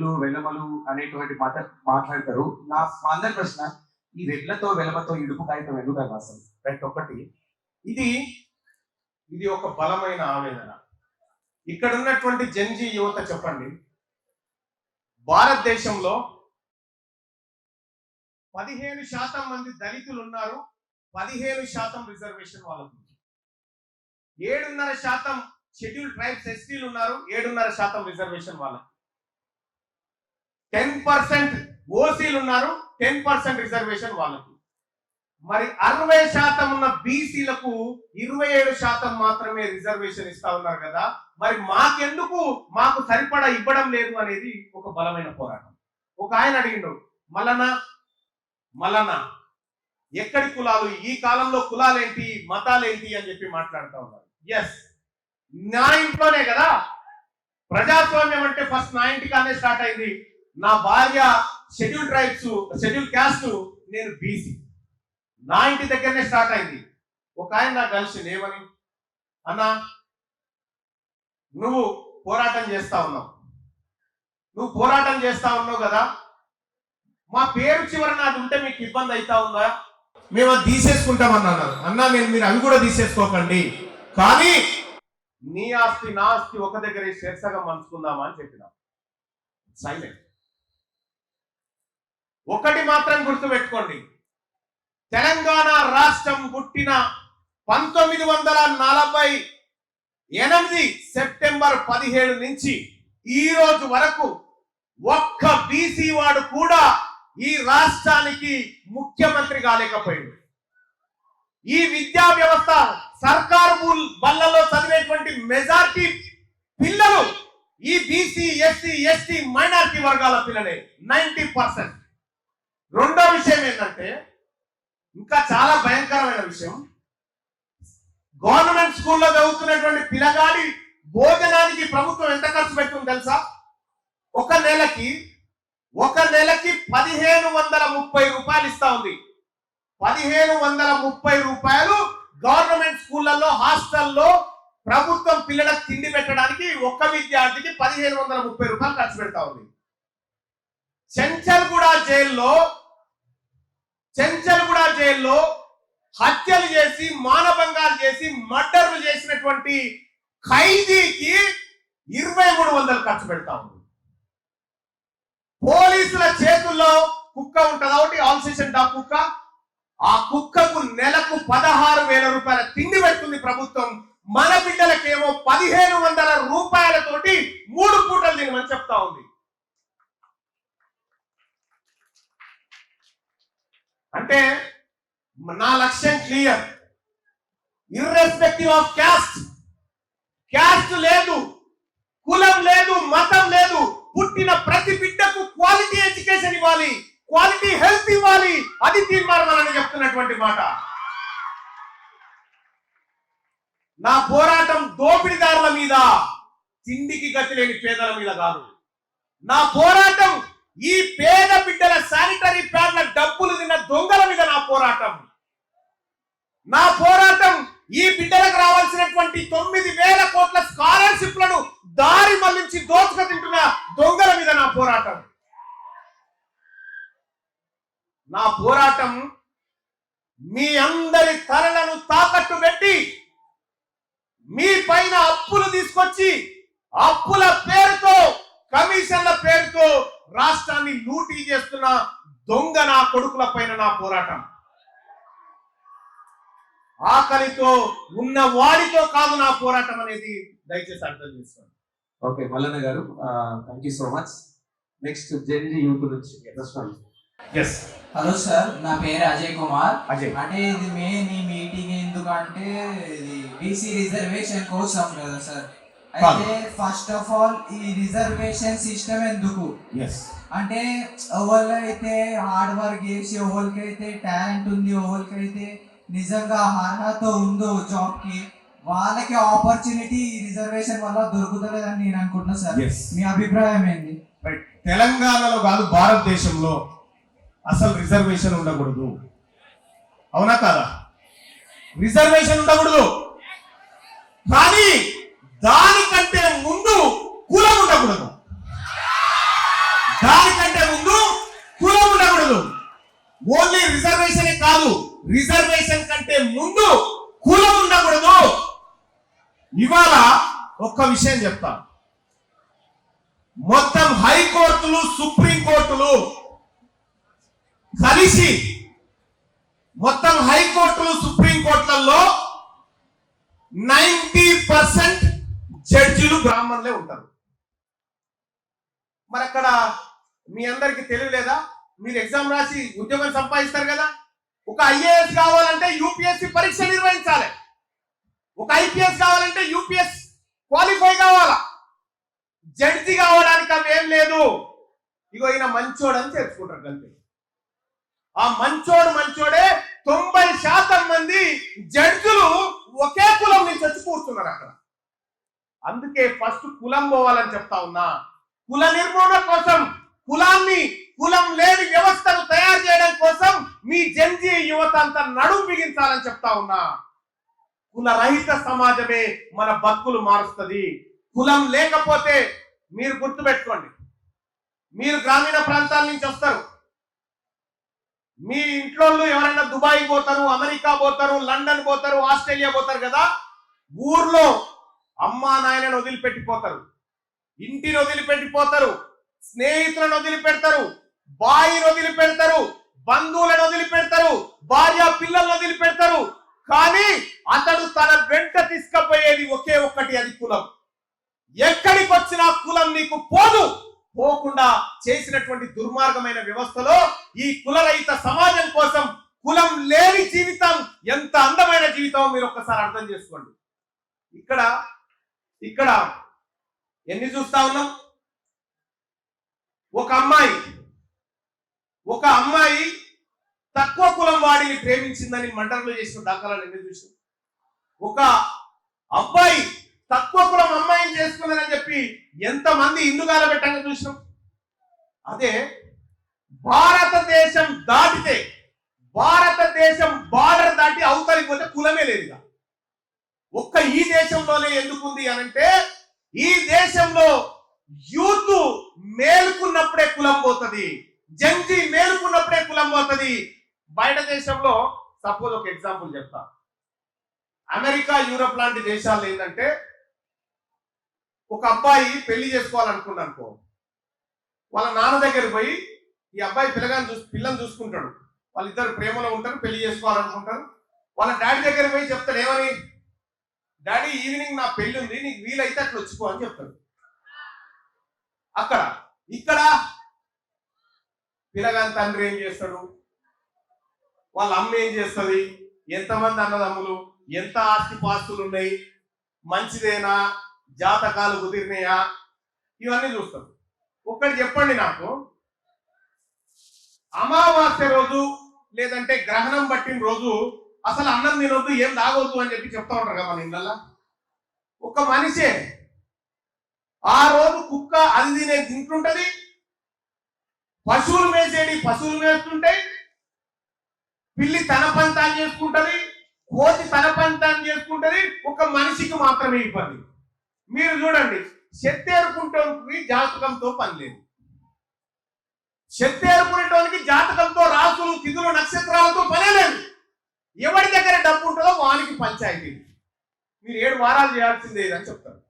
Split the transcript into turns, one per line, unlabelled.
రెడ్లు వెలమలు అనేటువంటి మాట్లాడతారు. మా అందరి ప్రశ్న, ఈ రెడ్లతో వెలమతో ఇడుపు కాగితం ఎందుకు అసలు?
రైట్. ఒకటి, ఇది ఒక బలమైన ఆవేదన. ఇక్కడ ఉన్నటువంటి జెన్జీ యువత చెప్పండి, భారతదేశంలో 15% మంది దళితులు ఉన్నారు, 15% రిజర్వేషన్ వాళ్ళకు, 7.5% షెడ్యూల్ ట్రైబ్స్ ఎస్టీలు ఉన్నారు, 7.5% రిజర్వేషన్ వాళ్ళకు, 10% ఓసీలు ఉన్నారు, 10% రిజర్వేషన్ వాళ్ళకు. మరి 60% ఉన్న బీసీలకు 27% మాత్రమే రిజర్వేషన్ ఇస్తా ఉన్నారు కదా. మరి మాకెందుకు, మాకు సరిపడా ఇవ్వడం లేదు అనేది ఒక బలమైన పోరాటం. ఒక ఆయన అడిగిండు, మల్లన్న ఎక్కడి కులాలు, ఈ కాలంలో కులాలేంటి మతాలేంటి అని చెప్పి మాట్లాడుతూ ఉన్నారు. ఎస్, నా ఇంట్లోనే కదా ప్రజాస్వామ్యం అంటే. ఫస్ట్ నా ఇంటికానే స్టార్ట్ అయింది. నా భార్య షెడ్యూల్ ట్రైబ్స్, షెడ్యూల్ క్యాస్ట్, నేను బీసీ. నా ఇంటి దగ్గరనే స్టార్ట్ అయింది. ఒక ఆయన నాకు కలిసి ఏమని, అన్నా నువ్వు పోరాటం చేస్తా ఉన్నావు కదా, మా పేరు చివరన అది ఉంటే మీకు ఇబ్బంది అవుతా ఉందా? మేము అది తీసేసుకుంటామన్నారు. అన్నా మీరు అవి కూడా తీసేసుకోకండి, కానీ నీ ఆస్తి నా ఆస్తి ఒక దగ్గర శీర్షగా పంచుకుందామా అని చెప్పినాం. సైలెంట్. ఒకటి మాత్రం గుర్తుపెట్టుకోండి, తెలంగాణ రాష్ట్రం పుట్టిన 1948 సెప్టెంబర్ 17 నుంచి ఈ రోజు వరకు ఒక్క బీసీ వాడు కూడా ఈ రాష్ట్రానికి ముఖ్యమంత్రి కాలేకపోయింది. ఈ విద్యా వ్యవస్థ, సర్కారు బళ్ళలో చదివేటువంటి మెజారిటీ పిల్లలు ఈ బీసీ, ఎస్సీ, ఎస్టీ, మైనారిటీ వర్గాల పిల్లలే, 90%. రెండో విషయం ఏంటంటే, ఇంకా చాలా భయంకరమైన విషయం, గవర్నమెంట్ స్కూల్లో చదువుతున్నటువంటి పిల్లగాడి భోజనానికి ప్రభుత్వం ఎంత ఖర్చు పెడుతుంది తెలుసా? ఒక నెలకి 1530 రూపాయలు ఇస్తా ఉంది. 1530 రూపాయలు గవర్నమెంట్ స్కూళ్లలో, హాస్టల్లో ప్రభుత్వం పిల్లలకు తిండి పెట్టడానికి ఒక్క విద్యార్థికి 1530 రూపాయలు ఖర్చు పెడతా ఉంది. చెంచల్గూడ జైల్లో హత్యలు చేసి, మానభంగాలు చేసి, మర్డర్లు చేసినటువంటి ఖైదీకి 2300 ఖర్చు పెడతా ఉంది. పోలీసుల చేతుల్లో కుక్క ఉంటది ఒకటి, ఆల్ సెషన్ డాగ్ కుక్క. ఆ కుక్కకు నెలకు 16,000 రూపాయల తిండి పెడుతుంది ప్రభుత్వం. మన బిడ్డలకేమో 1500 రూపాయలతోటి 3 పూటలు తినమని చెప్తా ఉంది. అంటే నా లక్ష్యం క్లియర్. ఇర్రెస్పెక్టివ్ ఆఫ్ క్యాస్ట్ లేదు, కులం లేదు, మతం లేదు. పుట్టిన ప్రతి బిడ్డకు క్వాలిటీ ఎడ్యుకేషన్ ఇవ్వాలి, క్వాలిటీ హెల్త్ ఇవ్వాలి. అది తీర్మానం చెప్తున్నటువంటి మాట. నా పోరాటం దోపిడీదారుల మీద, తిండికి గతి లేని పేదల మీద కాదు. నా పోరాటం ఈ పేద బిడ్డల శానిటరీ ప్యాడ్ల డబ్బులు తిన్న దొంగల మీద నా పోరాటం. నా పోరాటం ఈ బిడ్డలకు రావాల్సినటువంటి 9,000 కోట్ల స్కాలర్షిప్లను దారి మళ్లించి దోచుక తింటున్న దొంగల మీద నా పోరాటం. నా పోరాటం మీ అందరి తలలను తాకట్టు పెట్టి, మీ పైన అప్పులు తీసుకొచ్చి, అప్పుల పేరుతో, కమిషన్ల పేరుతో రాష్ట్రాన్ని లూటీ చేస్తున్న దొంగ నా కొడుకుల పైన నా పోరాటం. ఆకలితో ఉన్న వాడితో కాదు నా పోరాటం అనేది దయచేసి అర్థం చేసుకోండి.
Okay Mallanna garu, thank you so much. Next Gen Z youth నుంచి.
హలో సార్, నా పేరు అజయ్ కుమార్.
అజయ్,
అంటే ఇది మెయిన్ ఈ మీటింగ్ ఎందుకంటే ఇది బీసీ రిజర్వేషన్ కోసం కదా సార్. అయితే ఫస్ట్ ఆఫ్ ఆల్ ఈ రిజర్వేషన్ సిస్టమ్ ఎందుకు అంటే, ఎవరికైతే హార్డ్ వర్క్ చేసి, ఎవరికైతే టాలెంట్ ఉంది, ఎవరికైతే నిజంగా అర్హత ఉందో జాబ్ కి, వాళ్ళకి ఆపర్చునిటీ రిజర్వేషన్ వల్ల దొరుకుతలేదని నేను అనుకుంటున్నా సార్. మీ అభిప్రాయం ఏంటి?
తెలంగాణలో కాదు, భారతదేశంలో అసలు రిజర్వేషన్ ఉండకూడదు. అవునా కాదా? రిజర్వేషన్ ఉండకూడదు, కానీ దానికంటే ముందు కులం ఉండకూడదు. దానికంటే ముందు కులం ఉండకూడదు. ఓన్లీ రిజర్వేషన్ కాదు, రిజర్వేషన్ కంటే ముందు కులం ఉండకూడదు. ఇవాళ ఒక్క విషయం చెప్తా, మొత్తం హైకోర్టులు సుప్రీంకోర్టులు కలిసి మొత్తం హైకోర్టులు సుప్రీంకోర్టులలో 90% జడ్జిలు బ్రాహ్మణులే ఉంటారు. మరి అక్కడ మీ అందరికి తెలియలేదా? మీరు ఎగ్జామ్ రాసి ఉద్యోగం సంపాదిస్తారు కదా. ఒక ఐఏఎస్ కావాలంటే యూపీఎస్సీ పరీక్ష నిర్వహించాలి, ఒక ఐపీఎస్ కావాలంటే యూపీఎస్ క్వాలిఫై కావాలా. జడ్జి కావడానికి అవేం లేదు. ఇగో ఈయన మంచోడు అని తెలుసుకుంటారు అంతే. ఆ మంచోడే 90% మంది జడ్జిలు ఒకే కులం నుంచి వచ్చి కూర్చున్నారు అక్కడ. అందుకే ఫస్ట్ కులం పోవాలని చెప్తా ఉన్నా. కుల నిర్మూలన కోసం, కులం లేని వ్యవస్థను తయారు చేయడం కోసం మీ జంజీ యువత అంతా నడుము బిగించాలని చెప్తా ఉన్నా. కుల రహిత సమాజమే మన బతుకులు మారుస్తుంది. కులం లేకపోతే మీరు గుర్తుపెట్టుకోండి, మీరు గ్రామీణ ప్రాంతాల నుంచి వస్తారు, మీ ఇంట్లో ఎవరైనా దుబాయ్ పోతారు, అమెరికా పోతారు, లండన్ పోతారు, ఆస్ట్రేలియా పోతారు కదా. ఊర్లో అమ్మా నాయనను వదిలిపెట్టిపోతారు, ఇంటిని వదిలిపెట్టిపోతారు, స్నేహితులను వదిలిపెడతారు, బాయిని వదిలిపెడతారు, బంధువులను వదిలిపెడతారు, భార్య పిల్లలను వదిలిపెడతారు. కానీ అతడు తన వెంట తీసుకుపోయేది ఒకే ఒక్కటి, అది కులం. ఎక్కడికి వచ్చినా కులం నీకు పోదు. పోకుండా చేసినటువంటి దుర్మార్గమైన వ్యవస్థలో ఈ కులరహిత సమాజం కోసం కులం లేని జీవితం ఎంత అందమైన జీవితం మీరు ఒక్కసారి అర్థం చేసుకోండి. ఇక్కడ ఎన్ని చూస్తా ఉన్నాం? ఒక అమ్మాయి తక్కువ కులం వాడిని ప్రేమించిందని మంటలు చేసిన దాఖలాలు ఎన్ని చూసాం? ఒక అబ్బాయి తక్కువ కులం అమ్మాయిని చేసుకున్నారని చెప్పి ఎంతమంది ఇల్లుగాల పెట్టంగా చూసినాం. అదే భారతదేశం దాటితే, భారతదేశం బార్డర్ దాటి అవతలికి పోతే కులమే లేదుగా. ఒక్క ఈ దేశంలోనే ఎందుకుంది అనంటే, ఈ దేశంలో యూత్ మేలుకున్నప్పుడే కులం పోతుంది, జంజీ మేలుకున్నప్పుడే కులం పోతుంది. బయట దేశంలో సపోజ్ ఒక ఎగ్జాంపుల్ చెప్తా. అమెరికా, యూరప్ లాంటి దేశాల్లో ఏంటంటే, ఒక అబ్బాయి పెళ్లి చేసుకోవాలనుకున్నానుకో, వాళ్ళ నాన్న దగ్గర పోయి ఈ అబ్బాయి పిల్లని చూసుకుంటాడు. వాళ్ళిద్దరు ప్రేమలో ఉంటారు, పెళ్లి చేసుకోవాలనుకుంటారు. వాళ్ళ డాడీ దగ్గర పోయి చెప్తాడు, ఏమని? డాడీ ఈవినింగ్ నా పెళ్లి ఉంది, నీకు వీలైతే అట్లా వచ్చిపో అని చెప్తాడు. ఇక్కడ పిల్లగాని తండ్రి ఏం చేస్తాడు, వాళ్ళ అమ్మ ఏం చేస్తుంది, ఎంతమంది అన్నదమ్ములు, ఎంత ఆస్తి పాస్తులు ఉన్నాయి, మంచిదేనా, జాతకాలు కుదిరినాయా, ఇవన్నీ చూస్తారు. ఒక్కటి చెప్పండి నాకు, అమావాస్య రోజు లేదంటే గ్రహణం పట్టిన రోజు అసలు అన్నం తినొద్దు, ఏం తాగొద్దు అని చెప్పి చెప్తా ఉంటారు కదా మన ఇళ్ళల్లో. ఒక మనిషే ఆ రోజు కుక్క అది తినేది తింటుంటది, పశువులు మేస్తుంటాయి, పిల్లి తన పంతాన్ని చేసుకుంటది, కోతి తన పంతాన్ని చేసుకుంటది. ఒక మనిషికి మాత్రమే ఇబ్బంది. మీరు చూడండి, శక్తి జాతకంతో పని లేదు. శక్తి ఏర్పడటానికి జాతకంతో, రాసులు, తిథులు, నక్షత్రాలతో పనే లేదు. ఎవరి దగ్గర డబ్బు ఉంటుందో వానికి పంచాయతీ. మీరు 7 వారాలు చేయాల్సిందే అని చెప్తారు.